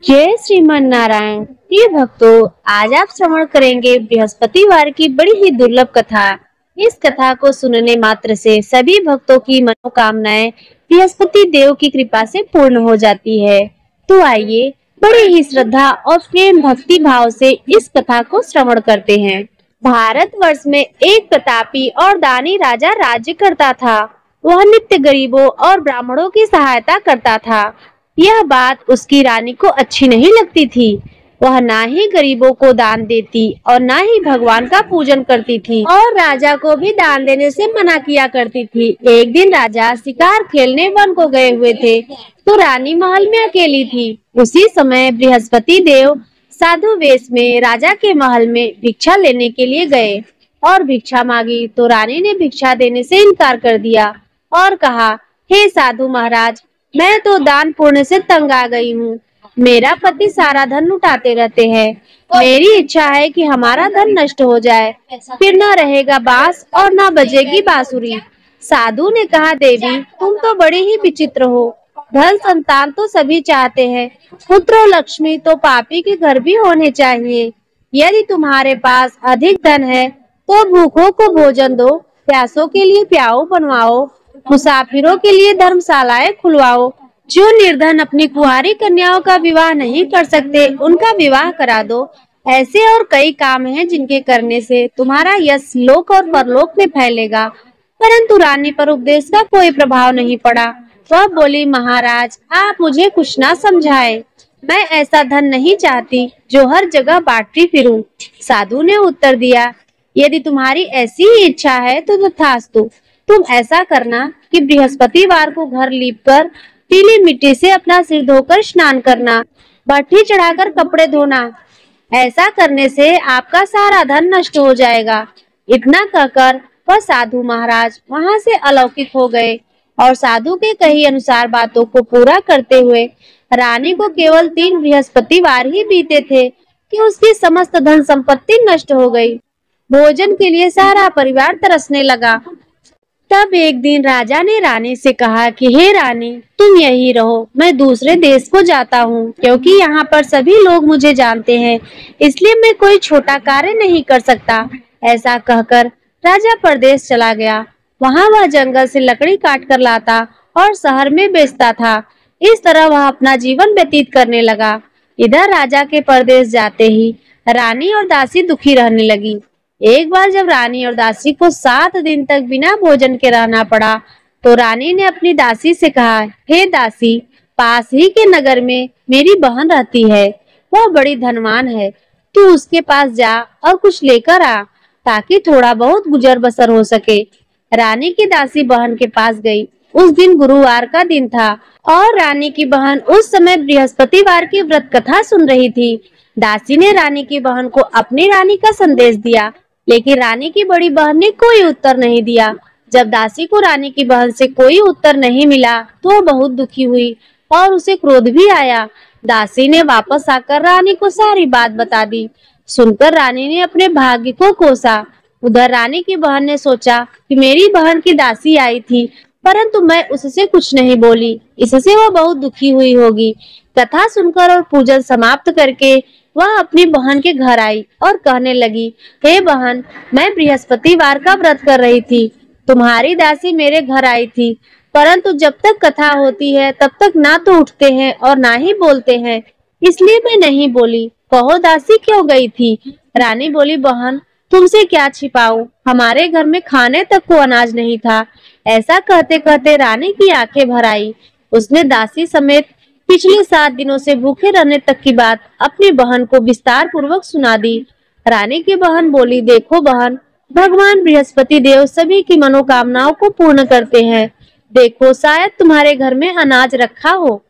जय श्रीमन नारायण। प्रिय भक्तों, आज आप श्रवण करेंगे बृहस्पतिवार की बड़ी ही दुर्लभ कथा। इस कथा को सुनने मात्र से सभी भक्तों की मनोकामनाएं बृहस्पति देव की कृपा से पूर्ण हो जाती है। तो आइए बड़ी ही श्रद्धा और प्रेम भक्ति भाव से इस कथा को श्रवण करते हैं। भारतवर्ष में एक प्रतापी और दानी राजा राज्य करता था। वह नित्य गरीबों और ब्राह्मणों की सहायता करता था। यह बात उसकी रानी को अच्छी नहीं लगती थी। वह ना ही गरीबों को दान देती और ना ही भगवान का पूजन करती थी और राजा को भी दान देने से मना किया करती थी। एक दिन राजा शिकार खेलने वन को गए हुए थे तो रानी महल में अकेली थी। उसी समय बृहस्पति देव साधु वेश में राजा के महल में भिक्षा लेने के लिए गए और भिक्षा मांगी तो रानी ने भिक्षा देने से इनकार कर दिया और कहा, हे साधु महाराज, मैं तो दान पुण्य से तंग आ गई हूँ। मेरा पति सारा धन लुटाते रहते हैं। मेरी इच्छा है कि हमारा धन नष्ट हो जाए, फिर न रहेगा बांस और न बजेगी बांसुरी। साधु ने कहा, देवी तुम तो बड़ी ही विचित्र हो। धन संतान तो सभी चाहते हैं, पुत्र और लक्ष्मी तो पापी के घर भी होने चाहिए। यदि तुम्हारे पास अधिक धन है तो भूखों को भोजन दो, प्यासों के लिए प्याऊ बनवाओ, मुसाफिरों के लिए धर्मशालाएं खुलवाओ। जो निर्धन अपनी कुंवारी कन्याओं का विवाह नहीं कर सकते उनका विवाह करा दो। ऐसे और कई काम हैं जिनके करने से तुम्हारा यश लोक और परलोक में फैलेगा। परंतु रानी पर उपदेश का कोई प्रभाव नहीं पड़ा। वह बोली, महाराज आप मुझे कुछ ना समझाएं। मैं ऐसा धन नहीं चाहती जो हर जगह बांटती फिरूं। साधु ने उत्तर दिया, यदि तुम्हारी ऐसी ही इच्छा है तो तथास्तु। तुम ऐसा करना कि बृहस्पतिवार को घर लीपकर पीली मिट्टी से अपना सिर धोकर स्नान करना, भट्ठी चढ़ाकर कपड़े धोना। ऐसा करने से आपका सारा धन नष्ट हो जाएगा। इतना कहकर वह साधु महाराज वहां से अलौकिक हो गए और साधु के कही अनुसार बातों को पूरा करते हुए रानी को केवल 3 बृहस्पतिवार ही बीते थे कि उसकी समस्त धन संपत्ति नष्ट हो गई। भोजन के लिए सारा परिवार तरसने लगा। तब एक दिन राजा ने रानी से कहा कि हे रानी, तुम यही रहो, मैं दूसरे देश को जाता हूँ क्योंकि यहाँ पर सभी लोग मुझे जानते हैं, इसलिए मैं कोई छोटा कार्य नहीं कर सकता। ऐसा कहकर राजा परदेश चला गया। वहाँ वह जंगल से लकड़ी काट कर लाता और शहर में बेचता था। इस तरह वह अपना जीवन व्यतीत करने लगा। इधर राजा के परदेश जाते ही रानी और दासी दुखी रहने लगी। एक बार जब रानी और दासी को 7 दिन तक बिना भोजन के रहना पड़ा तो रानी ने अपनी दासी से कहा, हे दासी, पास ही के नगर में मेरी बहन रहती है। वह बड़ी धनवान है। तू उसके पास जा और कुछ लेकर आ ताकि थोड़ा बहुत गुजर बसर हो सके। रानी की दासी बहन के पास गई। उस दिन गुरुवार का दिन था और रानी की बहन उस समय बृहस्पतिवार की व्रत कथा सुन रही थी। दासी ने रानी की बहन को अपनी रानी का संदेश दिया, लेकिन रानी की बड़ी बहन ने कोई उत्तर नहीं दिया। जब दासी को रानी की बहन से कोई उत्तर नहीं मिला तो वह बहुत दुखी हुई और उसे क्रोध भी आया। दासी ने वापस आकर रानी को सारी बात बता दी। सुनकर रानी ने अपने भाग्य को कोसा। उधर रानी की बहन ने सोचा कि मेरी बहन की दासी आई थी परंतु मैं उससे कुछ नहीं बोली, इससे वह बहुत दुखी हुई होगी। कथा सुनकर और पूजन समाप्त करके वह अपनी बहन के घर आई और कहने लगी, हे बहन, मैं बृहस्पतिवार का व्रत कर रही थी। तुम्हारी दासी मेरे घर आई थी, परंतु जब तक कथा होती है तब तक ना तो उठते हैं और ना ही बोलते हैं, इसलिए मैं नहीं बोली। कहो दासी क्यों गई थी? रानी बोली, बहन तुमसे क्या छिपाऊं, हमारे घर में खाने तक को अनाज नहीं था। ऐसा कहते कहते रानी की आंखें भर आई। उसने दासी समेत पिछले 7 दिनों से भूखे रहने तक की बात अपनी बहन को विस्तार पूर्वक सुना दी। रानी की बहन बोली, देखो बहन, भगवान बृहस्पति देव सभी की मनोकामनाओं को पूर्ण करते हैं। देखो शायद तुम्हारे घर में अनाज रखा हो।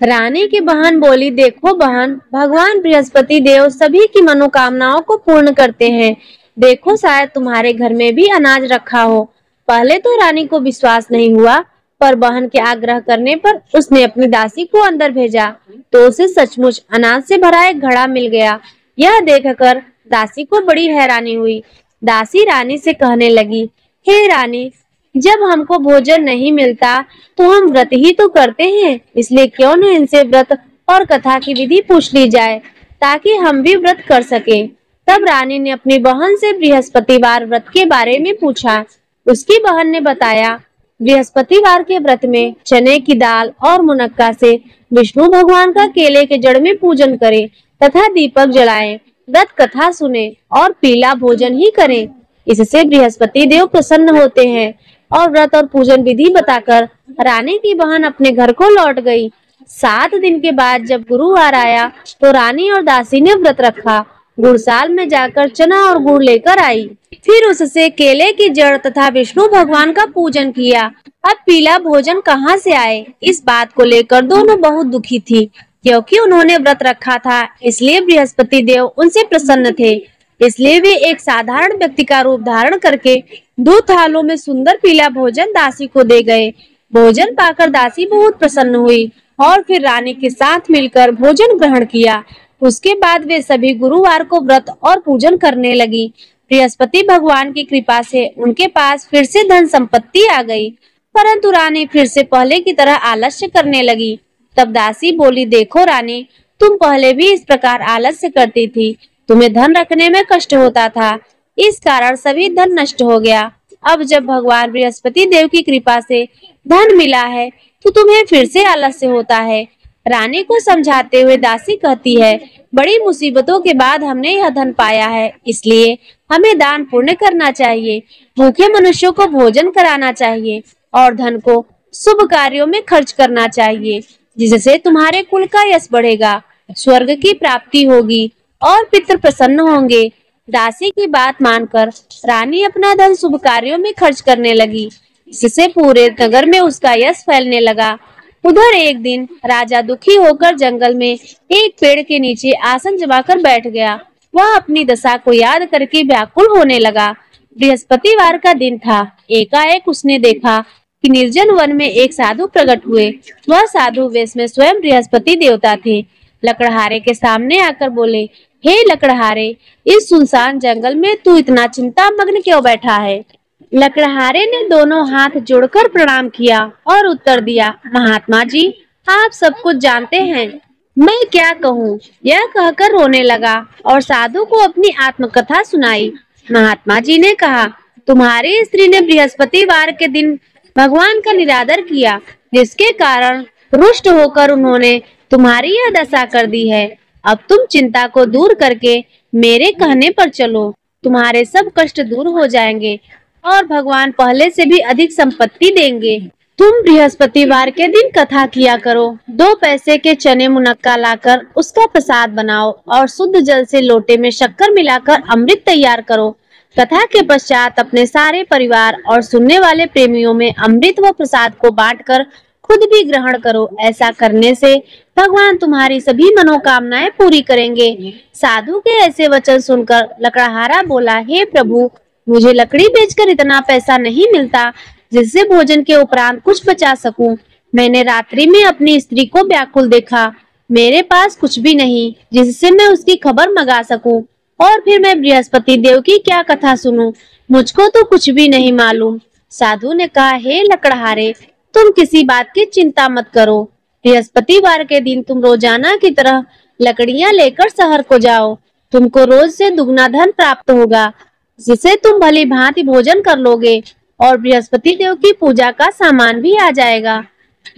रानी की बहन बोली, देखो बहन, भगवान बृहस्पति देव सभी की मनोकामनाओं को पूर्ण करते हैं। देखो शायद तुम्हारे घर में भी अनाज रखा हो। पहले तो रानी को विश्वास नहीं हुआ, पर बहन के आग्रह करने पर उसने अपनी दासी को अंदर भेजा तो उसे सचमुच अनाज से भरा एक घड़ा मिल गया। यह देखकर दासी को बड़ी हैरानी हुई। दासी रानी से कहने लगी, हे रानी, जब हमको भोजन नहीं मिलता तो हम व्रत ही तो करते हैं, इसलिए क्यों न इनसे व्रत और कथा की विधि पूछ ली जाए ताकि हम भी व्रत कर सके। तब रानी ने अपनी बहन से बृहस्पतिवार व्रत के बारे में पूछा। उसकी बहन ने बताया, बृहस्पतिवार के व्रत में चने की दाल और मुनक्का से विष्णु भगवान का केले के जड़ में पूजन करें तथा दीपक जलाएं, व्रत कथा सुने और पीला भोजन ही करें। इससे बृहस्पति देव प्रसन्न होते हैं। और व्रत और पूजन विधि बताकर रानी की बहन अपने घर को लौट गई। 7 दिन के बाद जब गुरुवार आया तो रानी और दासी ने व्रत रखा। गुड़साल में जाकर चना और गुड़ लेकर आई। फिर उससे केले की जड़ तथा विष्णु भगवान का पूजन किया। अब पीला भोजन कहाँ से आए, इस बात को लेकर दोनों बहुत दुखी थी, क्योंकि उन्होंने व्रत रखा था, इसलिए बृहस्पति देव उनसे प्रसन्न थे। इसलिए वे एक साधारण व्यक्ति का रूप धारण करके 2 थालों में सुंदर पीला भोजन दासी को दे गए। भोजन पाकर दासी बहुत प्रसन्न हुई और फिर रानी के साथ मिलकर भोजन ग्रहण किया। उसके बाद वे सभी गुरुवार को व्रत और पूजन करने लगी। बृहस्पति भगवान की कृपा से उनके पास फिर से धन संपत्ति आ गई, परंतु रानी फिर से पहले की तरह आलस्य करने लगी। तब दासी बोली, देखो रानी, तुम पहले भी इस प्रकार आलस्य करती थी, तुम्हें धन रखने में कष्ट होता था, इस कारण सभी धन नष्ट हो गया। अब जब भगवान बृहस्पति देव की कृपा से धन मिला है तो तुम्हें फिर से आलस्य होता है। रानी को समझाते हुए दासी कहती है, बड़ी मुसीबतों के बाद हमने यह धन पाया है, इसलिए हमें दान पुण्य करना चाहिए, भूखे मनुष्यों को भोजन कराना चाहिए और धन को शुभ कार्यों में खर्च करना चाहिए, जिससे तुम्हारे कुल का यश बढ़ेगा, स्वर्ग की प्राप्ति होगी और पितृ प्रसन्न होंगे। दासी की बात मानकर रानी अपना धन शुभ कार्यों में खर्च करने लगी, जिससे पूरे नगर में उसका यश फैलने लगा। उधर एक दिन राजा दुखी होकर जंगल में एक पेड़ के नीचे आसन जमाकर बैठ गया। वह अपनी दशा को याद करके व्याकुल होने लगा। बृहस्पतिवार का दिन था। एकाएक उसने देखा कि निर्जन वन में एक साधु प्रकट हुए। वह साधु वेश में स्वयं बृहस्पति देवता थे। लकड़हारे के सामने आकर बोले, हे लकड़हारे, इस सुनसान जंगल में तू इतना चिंता मग्न क्यों बैठा है? लकड़हारे ने दोनों हाथ जोड़कर प्रणाम किया और उत्तर दिया, महात्मा जी, आप सब कुछ जानते हैं, मैं क्या कहूँ। यह कहकर रोने लगा और साधु को अपनी आत्मकथा सुनाई। महात्मा जी ने कहा, तुम्हारी स्त्री ने बृहस्पतिवार के दिन भगवान का निरादर किया, जिसके कारण रुष्ट होकर उन्होंने तुम्हारी यह दशा कर दी है। अब तुम चिंता को दूर करके मेरे कहने पर चलो, तुम्हारे सब कष्ट दूर हो जाएंगे और भगवान पहले से भी अधिक संपत्ति देंगे। तुम बृहस्पतिवार के दिन कथा किया करो। 2 पैसे के चने मुनक्का लाकर उसका प्रसाद बनाओ और शुद्ध जल से लोटे में शक्कर मिलाकर अमृत तैयार करो। कथा के पश्चात अपने सारे परिवार और सुनने वाले प्रेमियों में अमृत व प्रसाद को बांटकर खुद भी ग्रहण करो। ऐसा करने से भगवान तुम्हारी सभी मनोकामनाएं पूरी करेंगे। साधु के ऐसे वचन सुनकर लकड़हारा बोला, हे प्रभु, मुझे लकड़ी बेचकर इतना पैसा नहीं मिलता जिससे भोजन के उपरांत कुछ बचा सकूं। मैंने रात्रि में अपनी स्त्री को व्याकुल देखा। मेरे पास कुछ भी नहीं जिससे मैं उसकी खबर मंगा सकूं, और फिर मैं बृहस्पति देव की क्या कथा सुनूं? मुझको तो कुछ भी नहीं मालूम। साधु ने कहा, हे लकड़हारे, तुम किसी बात की चिंता मत करो। बृहस्पतिवार के दिन तुम रोजाना की तरह लकड़ियां लेकर शहर को जाओ। तुमको रोज से दुगना धन प्राप्त होगा, जिसे तुम भली भांति भोजन कर लोगे और बृहस्पति देव की पूजा का सामान भी आ जाएगा।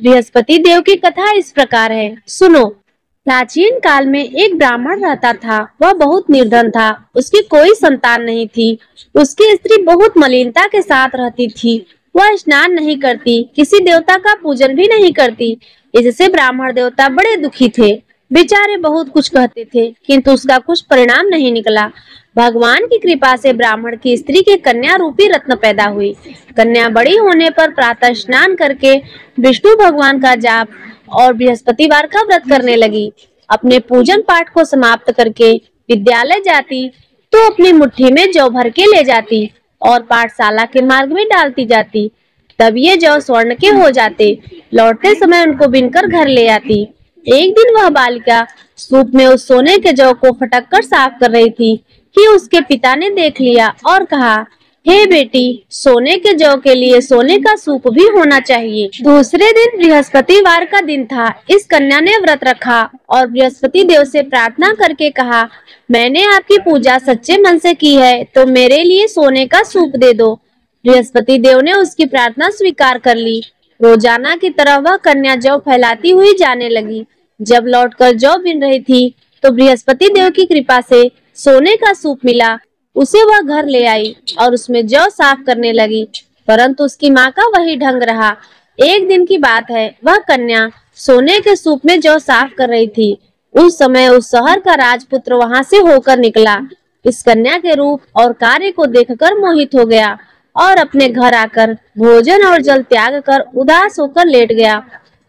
बृहस्पति देव की कथा इस प्रकार है, सुनो। प्राचीन काल में एक ब्राह्मण रहता था। वह बहुत निर्धन था। उसकी कोई संतान नहीं थी। उसकी स्त्री बहुत मलिनता के साथ रहती थी। वह स्नान नहीं करती, किसी देवता का पूजन भी नहीं करती। इससे ब्राह्मण देवता बड़े दुखी थे। बेचारे बहुत कुछ कहते थे, किंतु उसका कुछ परिणाम नहीं निकला। भगवान की कृपा से ब्राह्मण की स्त्री के कन्या रूपी रत्न पैदा हुई। कन्या बड़ी होने पर प्रातः स्नान करके विष्णु भगवान का जाप और बृहस्पतिवार का व्रत करने लगी। अपने पूजन पाठ को समाप्त करके विद्यालय जाती तो अपनी मुट्ठी में जौ भर के ले जाती और पाठशाला के मार्ग में डालती जाती। तब ये जौ स्वर्ण के हो जाते। लौटते समय उनको बिनकर घर ले आती। एक दिन वह बालिका सूप में उस सोने के जौ को फटक कर साफ कर रही थी कि उसके पिता ने देख लिया और कहा, हे बेटी, सोने के जौ के लिए सोने का सूप भी होना चाहिए। दूसरे दिन बृहस्पतिवार का दिन था। इस कन्या ने व्रत रखा और बृहस्पति देव से प्रार्थना करके कहा, मैंने आपकी पूजा सच्चे मन से की है, तो मेरे लिए सोने का सूप दे दो। बृहस्पति देव ने उसकी प्रार्थना स्वीकार कर ली। रोजाना की तरह वह कन्या जौ फैलाती हुई जाने लगी। जब लौटकर जौ बिन रही थी, तो बृहस्पति देव की कृपा से सोने का सूप मिला। उसे वह घर ले आई और उसमें जौ साफ करने लगी, परंतु उसकी माँ का वही ढंग रहा। एक दिन की बात है, वह कन्या सोने के सूप में जौ साफ कर रही थी। उस समय उस शहर का राजपुत्र वहां से होकर निकला। इस कन्या के रूप और कार्य को देखकर मोहित हो गया और अपने घर आकर भोजन और जल त्याग कर उदास होकर लेट गया।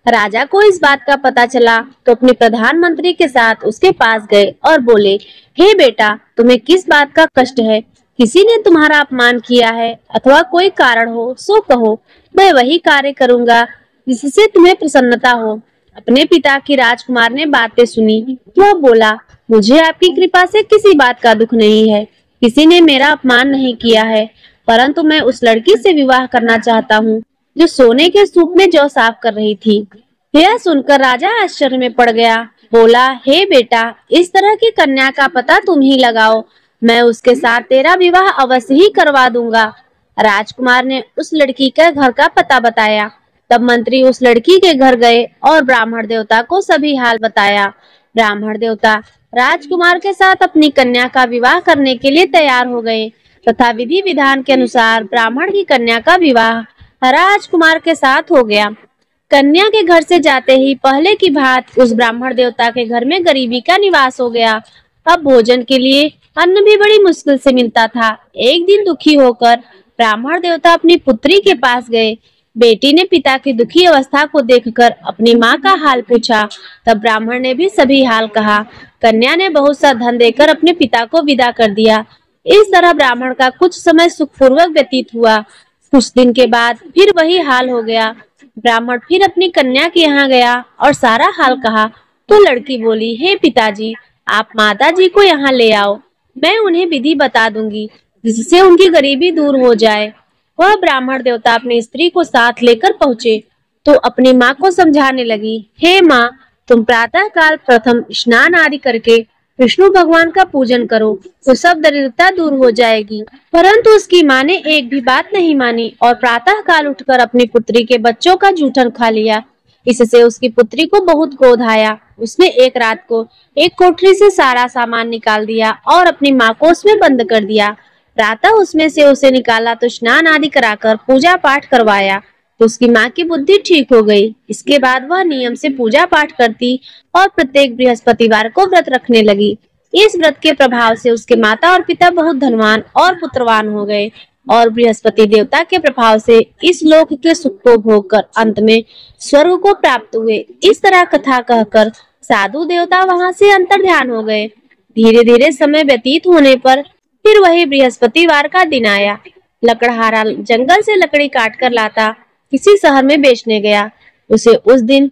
राजा को इस बात का पता चला तो अपने प्रधानमंत्री के साथ उसके पास गए और बोले, हे बेटा, तुम्हें किस बात का कष्ट है? किसी ने तुम्हारा अपमान किया है अथवा कोई कारण हो सो कहो, मैं वही कार्य करूंगा जिससे तुम्हें प्रसन्नता हो। अपने पिता की राजकुमार ने बातें सुनी। वह बोला, मुझे आपकी कृपा से किसी बात का दुख नहीं है। किसी ने मेरा अपमान नहीं किया है, परंतु मैं उस लड़की से विवाह करना चाहता हूँ जो सोने के सूप में जौ साफ कर रही थी। यह सुनकर राजा आश्चर्य में पड़ गया। बोला, हे बेटा, इस तरह की कन्या का पता तुम ही लगाओ, मैं उसके साथ तेरा विवाह अवश्य ही करवा दूंगा। राजकुमार ने उस लड़की के घर का पता बताया। तब मंत्री उस लड़की के घर गए और ब्राह्मण देवता को सभी हाल बताया। ब्राह्मण देवता राजकुमार के साथ अपनी कन्या का विवाह करने के लिए तैयार हो गए तथा विधि विधान के अनुसार ब्राह्मण की कन्या का विवाह राजकुमार के साथ हो गया। कन्या के घर से जाते ही पहले की भांति उस ब्राह्मण देवता के घर में गरीबी का निवास हो गया। अब भोजन के लिए अन्न भी बड़ी मुश्किल से मिलता था। एक दिन दुखी होकर ब्राह्मण देवता अपनी पुत्री के पास गए। बेटी ने पिता की दुखी अवस्था को देखकर अपनी माँ का हाल पूछा। तब ब्राह्मण ने भी सभी हाल कहा। कन्या ने बहुत सा धन देकर अपने पिता को विदा कर दिया। इस तरह ब्राह्मण का कुछ समय सुखपूर्वक व्यतीत हुआ। कुछ दिन के बाद फिर वही हाल हो गया। ब्राह्मण फिर अपनी कन्या के यहाँ गया और सारा हाल कहा। तो लड़की बोली, हे पिताजी, आप माता जी को यहाँ ले आओ, मैं उन्हें विधि बता दूंगी जिससे उनकी गरीबी दूर हो जाए। वह ब्राह्मण देवता अपनी स्त्री को साथ लेकर पहुँचे तो अपनी माँ को समझाने लगी, हे माँ, तुम प्रातः काल प्रथम स्नान आदि करके विष्णु भगवान का पूजन करो तो सब दरिद्रता दूर हो जाएगी। परंतु उसकी माँ ने एक भी बात नहीं मानी और प्रातः काल उठकर अपनी पुत्री के बच्चों का जूठन खा लिया। इससे उसकी पुत्री को बहुत क्रोध आया। उसने एक रात को एक कोठरी से सारा सामान निकाल दिया और अपनी माँ को उसमें बंद कर दिया। प्रातः उसमें से उसे निकाला तो स्नान आदि कराकर पूजा पाठ करवाया तो उसकी माँ की बुद्धि ठीक हो गई। इसके बाद वह नियम से पूजा पाठ करती और प्रत्येक बृहस्पतिवार को व्रत रखने लगी। इस व्रत के प्रभाव से उसके माता और पिता बहुत धनवान और पुत्रवान हो गए और बृहस्पति देवता के प्रभाव से इस लोक के सुख को भोग कर अंत में स्वर्ग को प्राप्त हुए। इस तरह कथा कहकर साधु देवता वहां से अंतर्ध्यान हो गए। धीरे धीरे समय व्यतीत होने पर फिर वही बृहस्पतिवार का दिन आया। लकड़हारा जंगल से लकड़ी काट कर लाता किसी शहर में बेचने गया। उसे उस दिन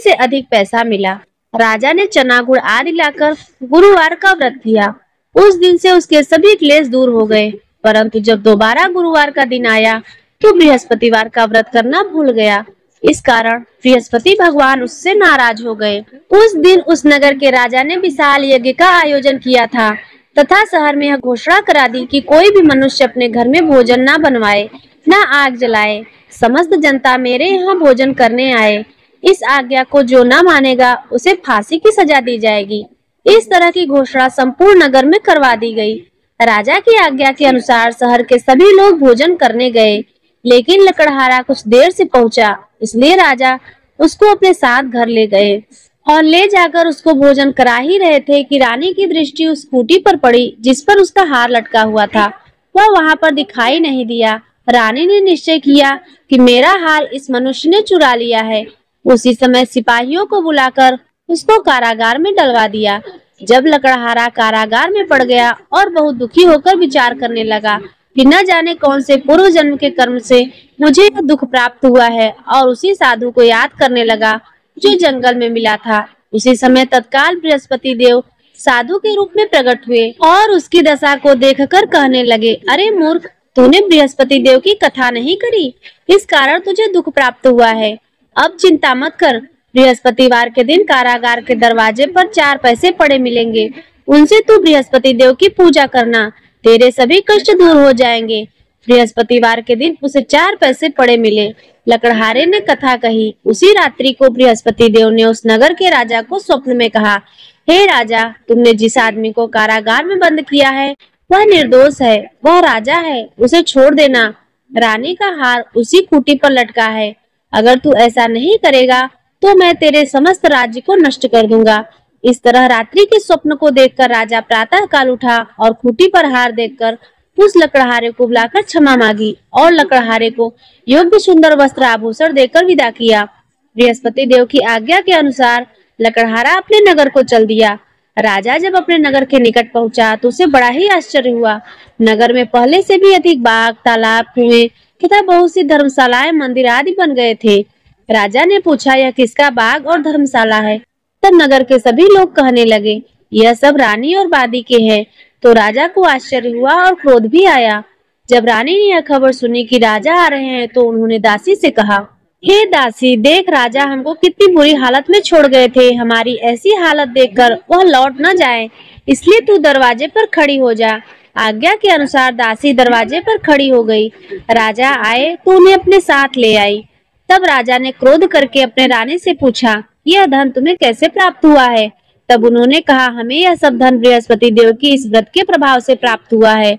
से अधिक पैसा मिला। राजा ने चना गुड़ आदि लाकर गुरुवार का व्रत किया। उस दिन से उसके सभी क्लेश दूर हो गए। परंतु जब दोबारा गुरुवार का दिन आया तो बृहस्पतिवार का व्रत करना भूल गया। इस कारण बृहस्पति भगवान उससे नाराज हो गए। उस दिन उस नगर के राजा ने विशाल यज्ञ का आयोजन किया था तथा शहर में यह घोषणा करा दी कि कोई भी मनुष्य अपने घर में भोजन न बनवाए, न आग जलाए। समस्त जनता मेरे यहाँ भोजन करने आए। इस आज्ञा को जो न मानेगा उसे फांसी की सजा दी जाएगी। इस तरह की घोषणा संपूर्ण नगर में करवा दी गई। राजा की आज्ञा के अनुसार शहर के सभी लोग भोजन करने गए, लेकिन लकड़हारा कुछ देर से पहुंचा, इसलिए राजा उसको अपने साथ घर ले गए और ले जाकर उसको भोजन करा ही रहे थे कि रानी की दृष्टि उस खूंटी पर पड़ी जिस पर उसका हार लटका हुआ था। वह वहां पर दिखाई नहीं दिया। रानी ने निश्चय किया कि मेरा हार इस मनुष्य ने चुरा लिया है। उसी समय सिपाहियों को बुलाकर उसको कारागार में डलवा दिया। जब लकड़हारा कारागार में पड़ गया और बहुत दुखी होकर विचार करने लगा कि न जाने कौन से पूर्व जन्म के कर्म से मुझे यह दुख प्राप्त हुआ है, और उसी साधु को याद करने लगा जो जंगल में मिला था। उसी समय तत्काल बृहस्पति देव साधु के रूप में प्रकट हुए और उसकी दशा को देखकर कहने लगे, अरे मूर्ख, तूने बृहस्पति देव की कथा नहीं करी, इस कारण तुझे दुख प्राप्त हुआ है। अब चिंता मत कर, बृहस्पतिवार के दिन कारागार के दरवाजे पर 4 पैसे पड़े मिलेंगे, उनसे तू बृहस्पति देव की पूजा करना, तेरे सभी कष्ट दूर हो जाएंगे। बृहस्पतिवार के दिन उसे 4 पैसे पड़े मिले। लकड़हारे ने कथा कही। उसी रात्रि को बृहस्पति देव ने उस नगर के राजा को स्वप्न में कहा, हे राजा, तुमने जिस आदमी को कारागार में बंद किया है वह निर्दोष है, वह राजा है, उसे छोड़ देना। रानी का हार उसी खूंटी पर लटका है, अगर तू ऐसा नहीं करेगा तो मैं तेरे समस्त राज्य को नष्ट कर दूंगा। इस तरह रात्रि के स्वप्न को देखकर राजा प्रातः काल उठा और खूंटी पर हार देखकर उस लकड़हारे को बुलाकर क्षमा मांगी और लकड़हारे को योग्य सुंदर वस्त्र आभूषण देकर विदा किया। बृहस्पति देव की आज्ञा के अनुसार लकड़हारा अपने नगर को चल दिया। राजा जब अपने नगर के निकट पहुंचा तो उसे बड़ा ही आश्चर्य हुआ। नगर में पहले से भी अधिक बाग, तालाब, कुएं तथा बहुत सी धर्मशालाएं, मंदिर आदि बन गए थे। राजा ने पूछा, यह किसका बाग और धर्मशाला है? तब नगर के सभी लोग कहने लगे, यह सब रानी और बादी के हैं। तो राजा को आश्चर्य हुआ और क्रोध भी आया। जब रानी ने यह खबर सुनी कि राजा आ रहे हैं तो उन्होंने दासी से कहा, हे दासी, देख राजा हमको कितनी बुरी हालत में छोड़ गए थे, हमारी ऐसी हालत देखकर वह लौट न जाए, इसलिए तू दरवाजे पर खड़ी हो जा। आज्ञा के अनुसार दासी दरवाजे पर खड़ी हो गई। राजा आए तो उन्हें अपने साथ ले आई। तब राजा ने क्रोध करके अपने रानी से पूछा, यह धन तुम्हें कैसे प्राप्त हुआ है? तब उन्होंने कहा, हमें यह सब धन बृहस्पति देव की इस व्रत के प्रभाव से प्राप्त हुआ है।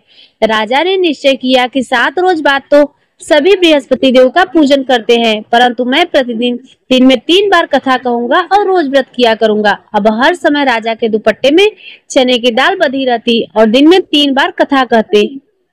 राजा ने निश्चय किया कि 7 रोज बाद तो सभी बृहस्पति देव का पूजन करते हैं, परंतु मैं प्रतिदिन दिन में 3 बार कथा कहूंगा और रोज व्रत किया करूंगा। अब हर समय राजा के दुपट्टे में चने की दाल बंधी रहती और दिन में 3 बार कथा कहते।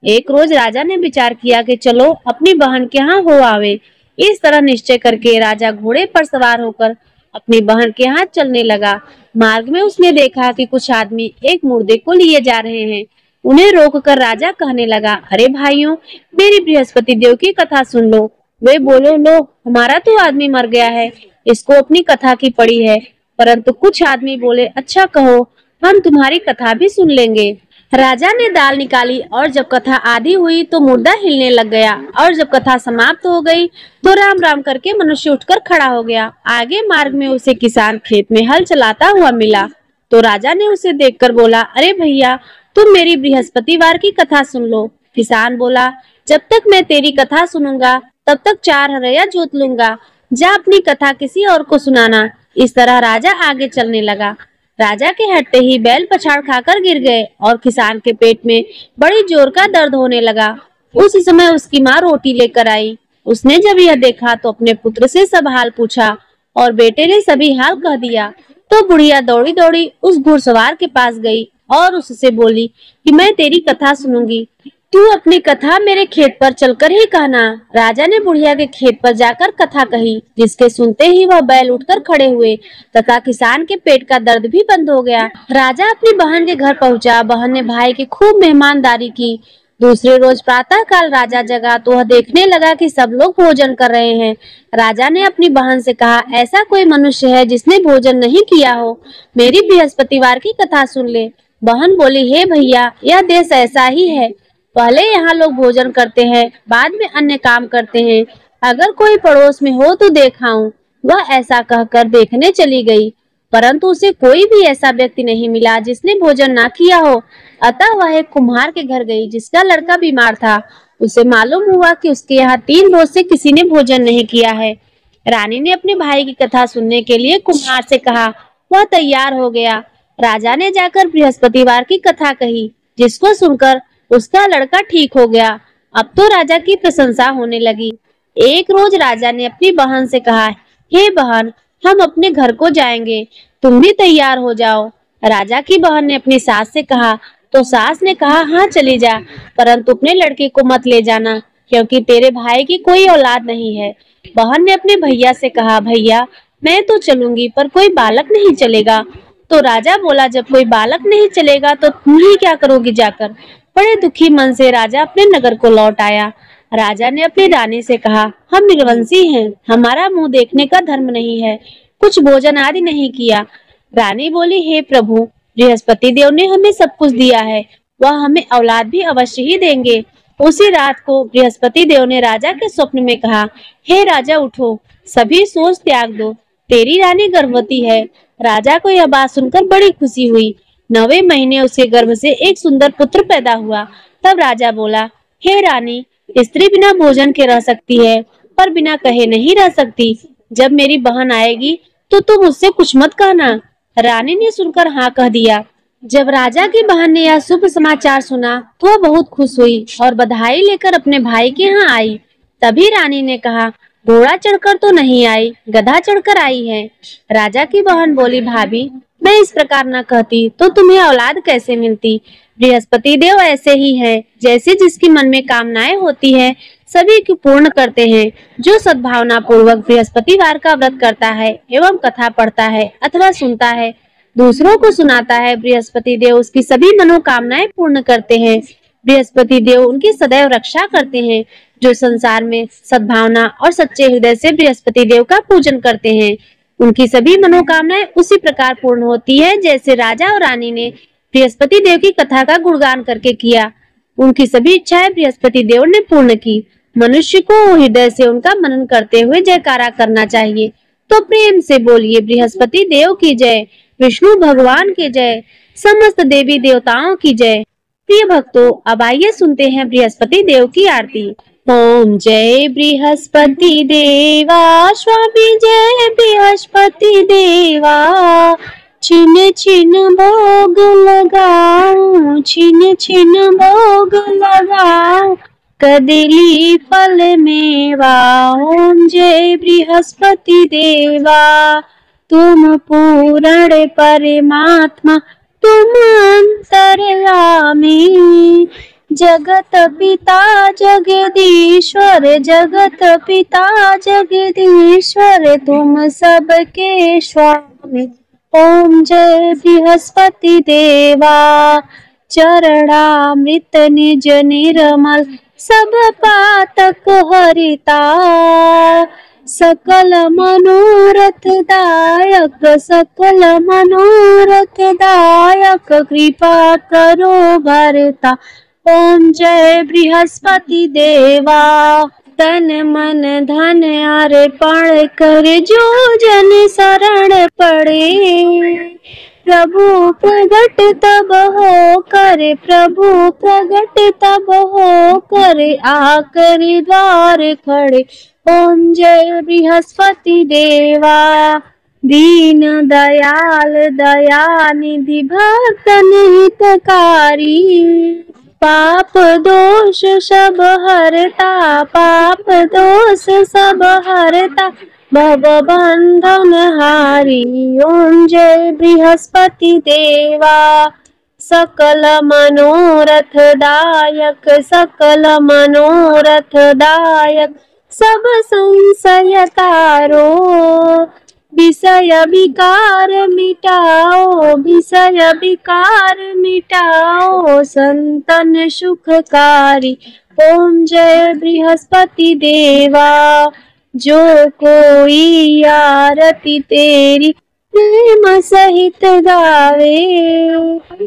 एक रोज राजा ने विचार किया कि चलो अपनी बहन के यहाँ हो आवे। इस तरह निश्चय करके राजा घोड़े पर सवार होकर अपनी बहन के यहाँ चलने लगा। मार्ग में उसने देखा कि कुछ आदमी एक मुर्दे को लिए जा रहे हैं। उन्हें रोककर राजा कहने लगा, अरे भाइयों, मेरी बृहस्पति देव की कथा सुन लो। वे बोले, लो, हमारा तो आदमी मर गया है, इसको अपनी कथा की पड़ी है। परंतु कुछ आदमी बोले, अच्छा कहो, हम तुम्हारी कथा भी सुन लेंगे। राजा ने दाल निकाली और जब कथा आधी हुई तो मुर्दा हिलने लग गया और जब कथा समाप्त हो गई तो राम राम करके मनुष्य उठकर खड़ा हो गया। आगे मार्ग में उसे किसान खेत में हल चलाता हुआ मिला तो राजा ने उसे देखकर बोला, अरे भैया, तुम मेरी बृहस्पतिवार की कथा सुन लो। किसान बोला, जब तक मैं तेरी कथा सुनूंगा तब तक 4 हरया जोत लूंगा, जा अपनी कथा किसी और को सुनाना। इस तरह राजा आगे चलने लगा। राजा के हटते ही बैल पछाड़ खाकर गिर गए और किसान के पेट में बड़ी जोर का दर्द होने लगा। उस समय उसकी माँ रोटी लेकर आई। उसने जब यह देखा तो अपने पुत्र से सब हाल पूछा और बेटे ने सभी हाल कह दिया। तो बुढ़िया दौड़ी दौड़ी उस घुड़सवार के पास गई और उससे बोली कि मैं तेरी कथा सुनूंगी, तू अपनी कथा मेरे खेत पर चलकर ही कहना। राजा ने बुढ़िया के खेत पर जाकर कथा कही, जिसके सुनते ही वह बैल उठकर खड़े हुए तथा किसान के पेट का दर्द भी बंद हो गया। राजा अपनी बहन के घर पहुंचा। बहन ने भाई की खूब मेहमानदारी की। दूसरे रोज प्रातः काल राजा जगा तो वह देखने लगा कि सब लोग भोजन कर रहे हैं। राजा ने अपनी बहन से कहा, ऐसा कोई मनुष्य है जिसने भोजन नहीं किया हो, मेरी बृहस्पतिवार की कथा सुन ले। बहन बोली, हे भैया, यह देश ऐसा ही है, पहले यहाँ लोग भोजन करते हैं, बाद में अन्य काम करते हैं। अगर कोई पड़ोस में हो तो देखाऊं। वह ऐसा कहकर देखने चली गई, परंतु उसे कोई भी ऐसा व्यक्ति नहीं मिला जिसने भोजन ना किया हो। अतः वह एक कुम्हार के घर गई जिसका लड़का बीमार था। उसे मालूम हुआ कि उसके यहाँ 3 रोज से किसी ने भोजन नहीं किया है। रानी ने अपने भाई की कथा सुनने के लिए कुम्हार से कहा। वह तैयार हो गया। राजा ने जाकर बृहस्पतिवार की कथा कही, जिसको सुनकर उसका लड़का ठीक हो गया। अब तो राजा की प्रशंसा होने लगी। एक रोज राजा ने अपनी बहन से कहा, हे बहन, हम अपने घर को जाएंगे, तुम भी तैयार हो जाओ। राजा की बहन ने अपनी सास से कहा तो सास ने कहा, हाँ चली जा, परंतु अपने लड़के को मत ले जाना, क्योंकि तेरे भाई की कोई औलाद नहीं है। बहन ने अपने भैया से कहा, भैया, मैं तो चलूंगी पर कोई बालक नहीं चलेगा। तो राजा बोला, जब कोई बालक नहीं चलेगा तो तुम ही क्या करोगी जाकर। बड़े दुखी मन से राजा अपने नगर को लौट आया। राजा ने अपनी रानी से कहा, हम निर्वंशी हैं, हमारा मुंह देखने का धर्म नहीं है, कुछ भोजन आदि नहीं किया। रानी बोली, हे प्रभु, बृहस्पति देव ने हमें सब कुछ दिया है, वह हमें औलाद भी अवश्य ही देंगे। उसी रात को बृहस्पति देव ने राजा के स्वप्न में कहा, हे राजा उठो, सभी सोच त्याग दो, तेरी रानी गर्भवती है। राजा को यह बात सुनकर बड़ी खुशी हुई। 9वें महीने उसके गर्भ से एक सुंदर पुत्र पैदा हुआ। तब राजा बोला, हे रानी, स्त्री बिना भोजन के रह सकती है, पर बिना कहे नहीं रह सकती। जब मेरी बहन आएगी तो तुम उससे कुछ मत कहना। रानी ने सुनकर हाँ कह दिया। जब राजा की बहन ने यह शुभ समाचार सुना तो वह बहुत खुश हुई और बधाई लेकर अपने भाई के यहाँ आई। तभी रानी ने कहा, घोड़ा चढ़कर तो नहीं आई, गधा चढ़कर आई है। राजा की बहन बोली, भाभी, मैं इस प्रकार न कहती तो तुम्हें औलाद कैसे मिलती। बृहस्पति देव ऐसे ही है, जैसे जिसकी मन में कामनाएं होती है सभी की पूर्ण करते हैं। जो सद्भावना पूर्वक बृहस्पतिवार का व्रत करता है एवं कथा पढ़ता है अथवा सुनता है, दूसरों को सुनाता है, बृहस्पति देव उसकी सभी मनोकामनाएं पूर्ण करते हैं। बृहस्पति देव उनकी सदैव रक्षा करते हैं। जो संसार में सद्भावना और सच्चे हृदय से बृहस्पति देव का पूजन करते हैं, उनकी सभी मनोकामनाएं उसी प्रकार पूर्ण होती है जैसे राजा और रानी ने बृहस्पति देव की कथा का गुणगान करके किया। उनकी सभी इच्छाएं बृहस्पति देव ने पूर्ण की। मनुष्य को हृदय से उनका मनन करते हुए जयकारा करना चाहिए। तो प्रेम से बोलिए, बृहस्पति देव की जय, विष्णु भगवान की जय, समस्त देवी देवताओं की जय। प्रिय भक्तों, अब आइए सुनते हैं बृहस्पति देव की आरती। ओम जय बृहस्पति देवा, स्वामी जय बृहस्पति देवा। छिन छिन भोग लगाऊं, छिन छिन भोग लगाऊं, कदली फल मेवा। ओम जय बृहस्पति देवा, तुम पूर्ण परमात्मा, तुम अंतर्यामी। जगत पिता जगदीश्वर, जगत पिता जगदीश्वर, तुम सबके स्वामी। ओम जय बृहस्पति देवा, चरणामृत निज निर्मल, सब पातक हरिता। सकल मनोरथ दायक, सकल मनोरथ दायक, कृपा करो भरता। ओम जय बृहस्पति देवा, तन मन धन अर्पण कर जो जन शरण पड़े। प्रभु प्रगट तब हो करे, प्रभु प्रगट तब हो करे, आकर द्वार खड़े। ओम जय बृहस्पति देवा, दीन दयाल दया निधि भक्तन हितकारी। पाप दोष सब हरता, पाप दोष सब हरता, भव बंधन हारी। ओम जय बृहस्पति देवा, सकल मनोरथ दायक, सकल मनोरथ दायक, सब संशय तारो। विषय विकार मिटाओ, विषय विकार मिटाओ, संतन सुखकारी। ओम जय बृहस्पति देवा, जो कोई आरती तेरी प्रेम सहित गावे।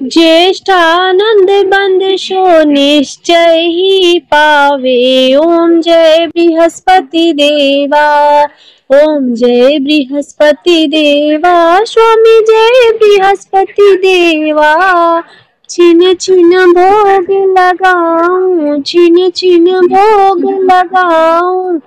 ज्येष्ठानंद बंद सो निश्चय ही पावे। ओम जय बृहस्पति देवा, ओम जय बृहस्पति देवा, स्वामी जय बृहस्पति देवा। छिन छिन भोग लगाऊं, छिन छिन भोग लगाऊं,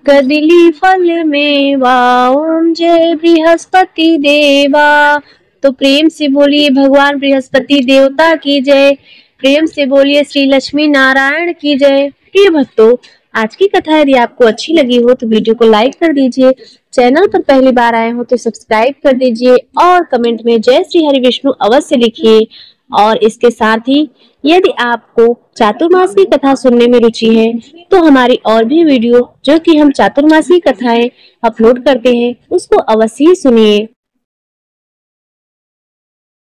कदली फल मेवा। ओम जय बृहस्पति देवा। तो प्रेम से बोलिए भगवान बृहस्पति देवता की जय, प्रेम से बोलिए श्री लक्ष्मी नारायण की जय। प्रिय भक्तों, आज की कथा यदि आपको अच्छी लगी हो तो वीडियो को लाइक कर दीजिए, चैनल पर पहली बार आए हो तो सब्सक्राइब कर दीजिए और कमेंट में जय श्री हरि विष्णु अवश्य लिखिए। और इसके साथ ही यदि आपको चातुर्मास की कथा सुनने में रुचि है तो हमारी और भी वीडियो जो कि हम चातुर्मास की कथाएं अपलोड करते हैं उसको अवश्य ही सुनिए।